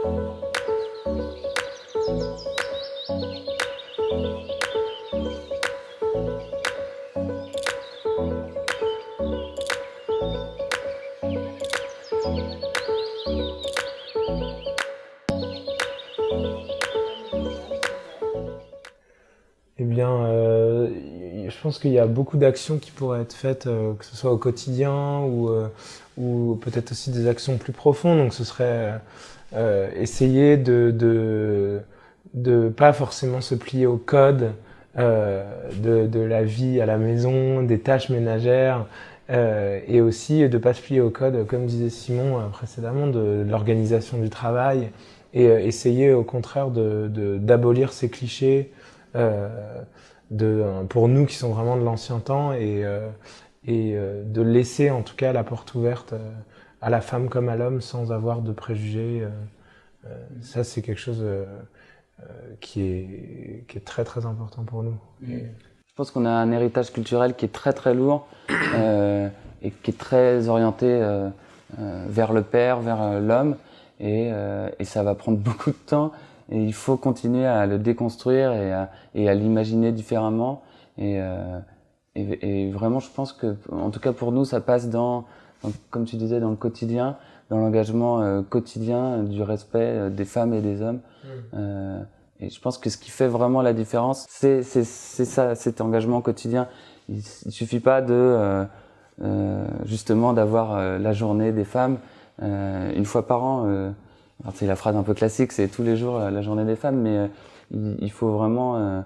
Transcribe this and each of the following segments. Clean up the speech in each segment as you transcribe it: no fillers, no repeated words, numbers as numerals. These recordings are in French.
Eh bien, je pense qu'il y a beaucoup d'actions qui pourraient être faites, que ce soit au quotidien ou peut-être aussi des actions plus profondes. Donc ce serait essayer de pas forcément se plier au code de la vie à la maison, des tâches ménagères, et aussi de pas se plier au code, comme disait Simon précédemment, de l'organisation du travail, et essayer au contraire d'abolir ces clichés, pour nous qui sont vraiment de l'ancien temps, et de laisser en tout cas la porte ouverte à la femme comme à l'homme sans avoir de préjugés. Ça, c'est quelque chose qui est très très important pour nous. Je pense qu'on a un héritage culturel qui est très très lourd et qui est très orienté vers le père, vers l'homme, et ça va prendre beaucoup de temps. Et il faut continuer à le déconstruire et à l'imaginer différemment. Et vraiment, je pense que, en tout cas pour nous, ça passe comme tu disais, dans le quotidien, dans l'engagement quotidien du respect des femmes et des hommes. Et je pense que ce qui fait vraiment la différence, c'est ça, cet engagement quotidien. Il suffit pas justement d'avoir la journée des femmes une fois par an. C'est la phrase un peu classique, c'est tous les jours la journée des femmes, mais il faut vraiment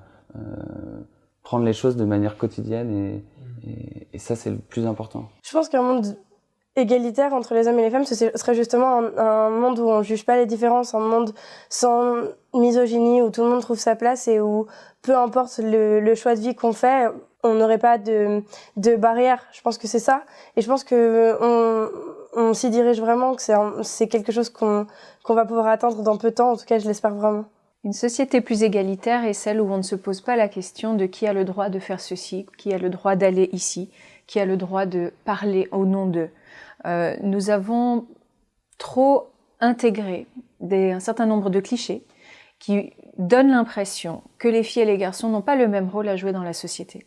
prendre les choses de manière quotidienne, et ça, c'est le plus important. Je pense qu'un monde égalitaire entre les hommes et les femmes, ce serait justement un monde où on juge pas les différences, un monde sans misogynie, où tout le monde trouve sa place et où peu importe le choix de vie qu'on fait, on n'aurait pas de barrière. Je pense que c'est ça, et je pense que on s'y dirige vraiment, que c'est quelque chose qu'on va pouvoir atteindre dans peu de temps. En tout cas, je l'espère vraiment. Une société plus égalitaire est celle où on ne se pose pas la question de qui a le droit de faire ceci, qui a le droit d'aller ici, qui a le droit de parler au nom d'eux. Nous avons trop intégré un certain nombre de clichés qui donnent l'impression que les filles et les garçons n'ont pas le même rôle à jouer dans la société.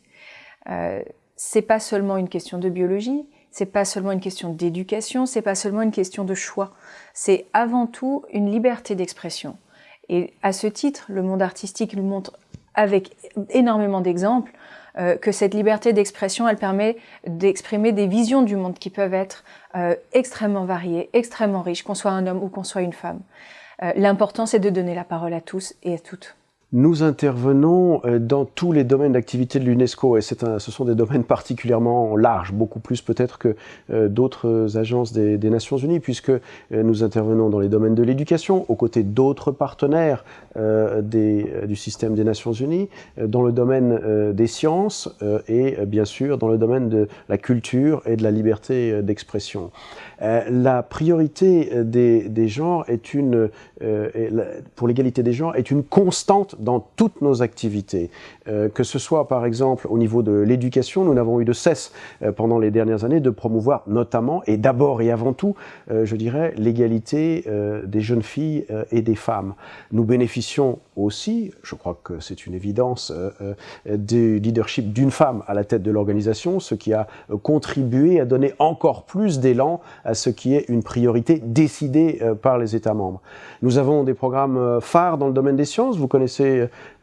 C'est pas seulement une question de biologie, c'est pas seulement une question d'éducation, c'est pas seulement une question de choix. C'est avant tout une liberté d'expression. Et à ce titre, le monde artistique nous montre avec énormément d'exemples que cette liberté d'expression, elle permet d'exprimer des visions du monde qui peuvent être extrêmement variées, extrêmement riches, qu'on soit un homme ou qu'on soit une femme. L'important, c'est de donner la parole à tous et à toutes. Nous intervenons dans tous les domaines d'activité de l'UNESCO, et ce sont des domaines particulièrement larges, beaucoup plus peut-être que d'autres agences des Nations Unies, puisque nous intervenons dans les domaines de l'éducation, aux côtés d'autres partenaires du système des Nations Unies, dans le domaine des sciences et bien sûr dans le domaine de la culture et de la liberté d'expression. La priorité des genres pour l'égalité des genres est une constante dans toutes nos activités. Que ce soit par exemple au niveau de l'éducation, nous n'avons eu de cesse pendant les dernières années de promouvoir notamment et d'abord et avant tout, je dirais, l'égalité des jeunes filles et des femmes. Nous bénéficions aussi, je crois que c'est une évidence, du leadership d'une femme à la tête de l'organisation, ce qui a contribué à donner encore plus d'élan à ce qui est une priorité décidée par les États membres. Nous avons des programmes phares dans le domaine des sciences. Vous connaissez,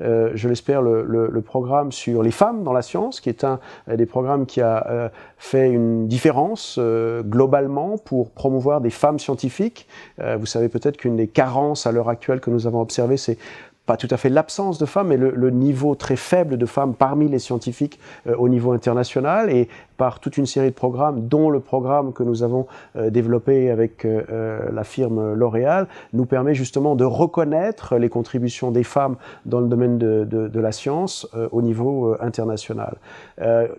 je l'espère, le programme sur les femmes dans la science, qui est un des programmes qui a fait une différence globalement pour promouvoir des femmes scientifiques. Vous savez peut-être qu'une des carences à l'heure actuelle que nous avons observées, c'est pas tout à fait l'absence de femmes, mais le niveau très faible de femmes parmi les scientifiques au niveau international, et par toute une série de programmes, dont le programme que nous avons développé avec la firme L'Oréal, nous permet justement de reconnaître les contributions des femmes dans le domaine de la science au niveau international.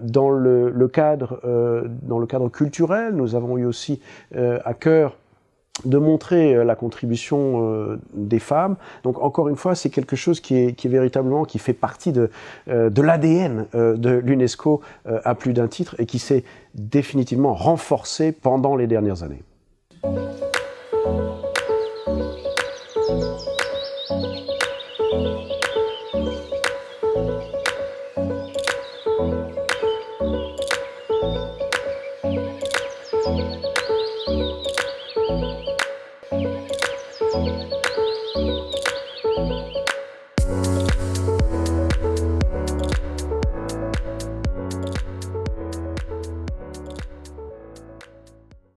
Dans le cadre culturel, nous avons eu aussi à cœur de montrer la contribution des femmes. Donc encore une fois, c'est quelque chose qui fait partie de l'ADN de l'UNESCO à plus d'un titre, et qui s'est définitivement renforcé pendant les dernières années.